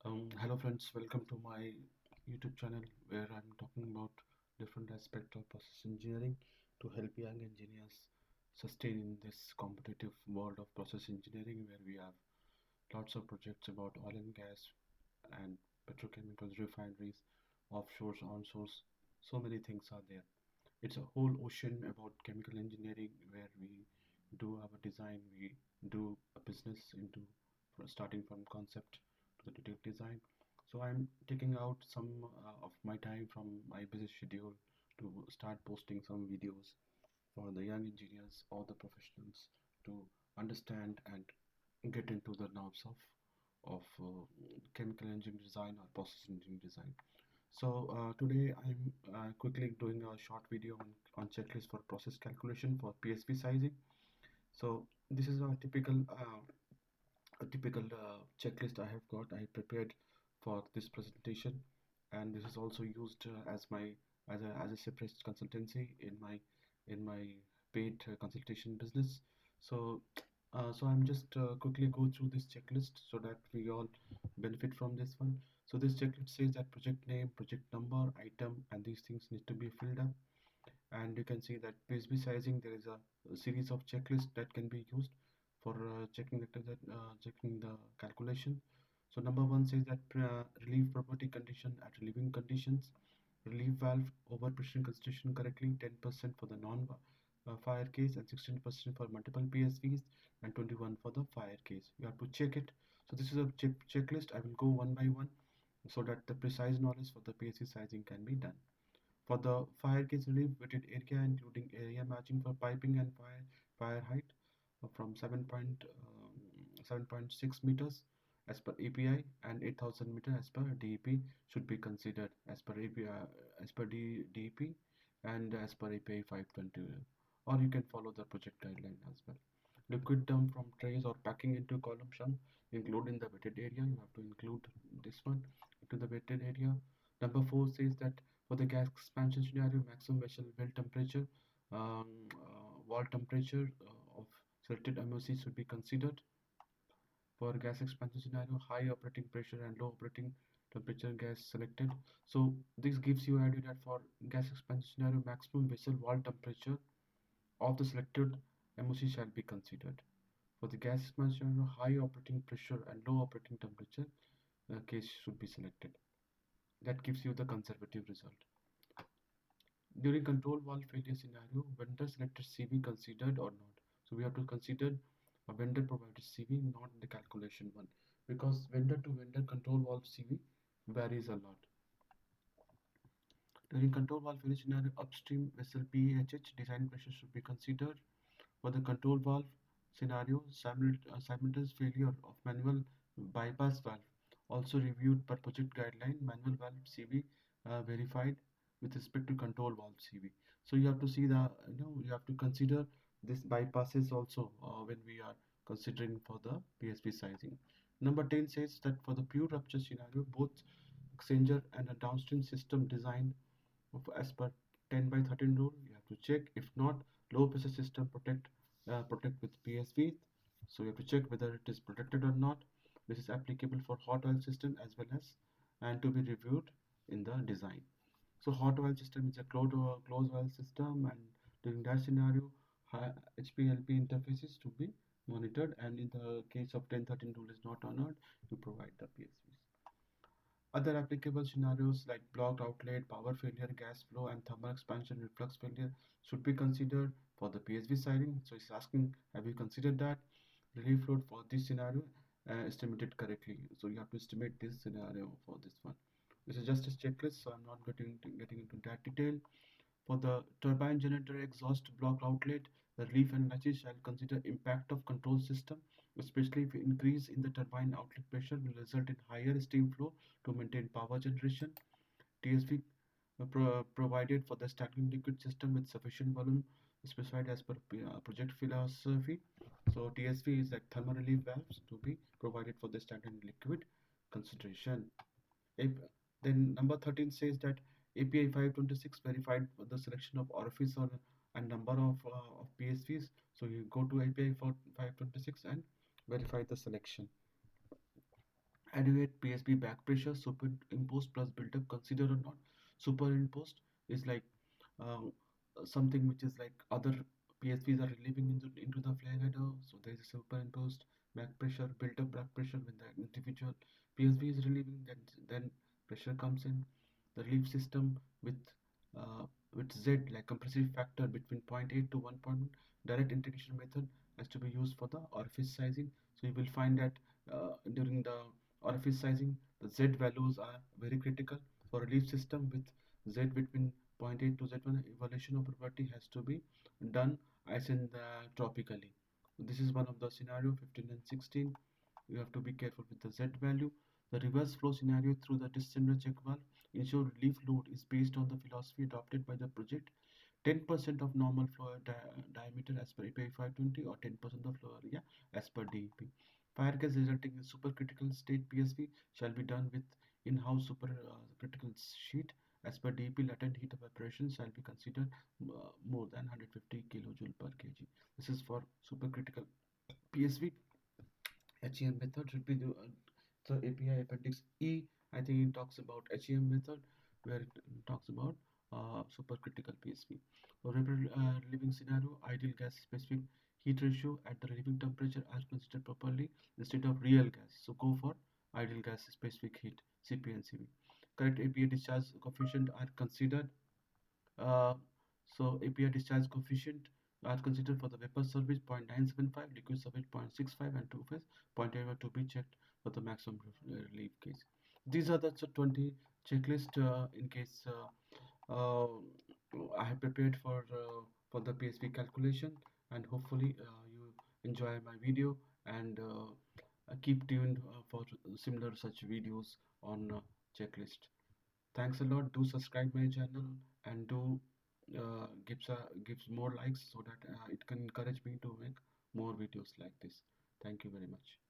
Hello friends, welcome to my YouTube channel where I'm talking about different aspects of process engineering to help young engineers sustain in this competitive world of process engineering where we have lots of projects about oil and gas and petrochemicals, refineries, offshores, onshores, so many things are there. It's a whole ocean about chemical engineering where we do our design, we do a business into starting from concept to the detailed design. So I'm taking out some of my time from my busy schedule to start posting some videos for the young engineers or the professionals to understand and get into the knobs of chemical engineering design or process engineering design. So today I'm quickly doing a short video on checklist for process calculation for PSV sizing. So this is a typical checklist I have got. I prepared for this presentation, and this is also used as my as a separate consultancy in my paid consultation business. So so I'm just quickly go through this checklist so that we all benefit from this one. So this checklist says that project name, project number, item, and these things need to be filled up. And you can see that PSB sizing, there is a series of checklists that can be used for checking the calculation. So number one says that relieve property condition at relieving conditions, relief valve overpressure constitution correctly, 10% for the non fire case and 16% for multiple PSVs and 21 for the fire case. You have to check it. So this is a checklist. I will go one by one so that the precise knowledge for the PSV sizing can be done. For the fire case relief weighted area including area matching for piping and fire height from 7.6 meters as per API and 8,000 meters as per DEP should be considered as per DEP and as per API 520, or you can follow the project guideline as well. Liquid dump from trays or packing into column sham include in the wetted area. You have to include this one into the wetted area. Number four says that for the gas expansion scenario, maximum vessel well temperature, wall temperature of selected MOC should be considered. For gas expansion scenario, high operating pressure and low operating temperature gas selected. So this gives you idea that for gas expansion scenario, maximum vessel wall temperature of the selected MOC shall be considered. For the gas expansion scenario, high operating pressure and low operating temperature case should be selected. That gives you the conservative result. During control valve failure scenario, vendor selected CV considered or not. So we have to consider a vendor provided CV, not the calculation one, because vendor to vendor control valve CV varies a lot. During control valve failure scenario, upstream vessel PHH design pressure should be considered. For the control valve scenario, simultaneous failure of manual bypass valve also reviewed per project guideline. Manual valve CV verified with respect to control valve CV. So you have to see you have to consider this bypasses also when we are considering for the PSP sizing. Number 10 says that for the pure rupture scenario, both exchanger and a downstream system design as per 10 by 13 rule. You have to check. If not, low pressure system protect with PSV. So you have to check whether it is protected or not. This is applicable for hot oil system as well as and to be reviewed in the design. So hot oil system is a closed oil system, and during that scenario, HPLP interfaces to be monitored, and in the case of 1013 rule is not honored, you provide the PSVs. Other applicable scenarios like blocked outlet, power failure, gas flow, and thermal expansion reflux failure should be considered for the PSV siding. So it's asking, have you considered that? Relief load for this scenario estimated correctly. So you have to estimate this scenario for this one. This is just a checklist, so I'm not getting into that detail. For the turbine generator exhaust block outlet, the relief analysis shall consider impact of control system, especially if increase in the turbine outlet pressure will result in higher steam flow to maintain power generation. TSV provided for the stagnant liquid system with sufficient volume specified as per project philosophy. So TSV is like thermal relief valves to be provided for the stagnant liquid consideration. If, then number 13 says that API 526 verified the selection of orifice or and number of PSVs. So you go to API for 526 and verify the selection. Adequate PSB back pressure, superimposed plus built-up, consider or not. Superimposed is like uh, something which is like other PSVs are relieving into the flag header, so there is a superimposed back pressure, built-up back pressure when the individual PSV is relieving, then pressure comes in. The relief system uh, with Z like compressive factor between point 0.8 to 1 point, direct integration method has to be used for the orifice sizing. So you will find that during the orifice sizing, the Z values are very critical for relief system with Z between zero point 0.8 to Z1. Evaluation of property has to be done isentropically. This is one of the scenario 15 and 16. You have to be careful with the Z value. The reverse flow scenario through the dissimilar check valve ensure relief load is based on the philosophy adopted by the project. 10% of normal flow diameter as per API 520 or 10% of flow area as per DEP. Fire gas resulting in supercritical state PSV shall be done with in-house supercritical sheet as per DEP. Latent heat evaporation shall be considered more than 150 kilojoule per kg. This is for supercritical PSV. HEM method should be the API appendix E. I think it talks about HEM method where it talks about supercritical PSV. So relieving scenario, ideal gas specific heat ratio at the relieving temperature are considered properly instead of real gas. So go for ideal gas specific heat CP and CV. Correct API discharge coefficient are considered. Uh, so API discharge coefficient are considered for the vapor service 0.975, liquid service 0.65, and two phase 0.8 to be checked for the maximum relief case. These are the 20 checklist in case uh, I have prepared for the PSP calculation, and hopefully you enjoy my video and keep tuned for similar such videos on checklist. Thanks a lot. Do subscribe my channel and do gives more likes so that it can encourage me to make more videos like this. Thank you very much.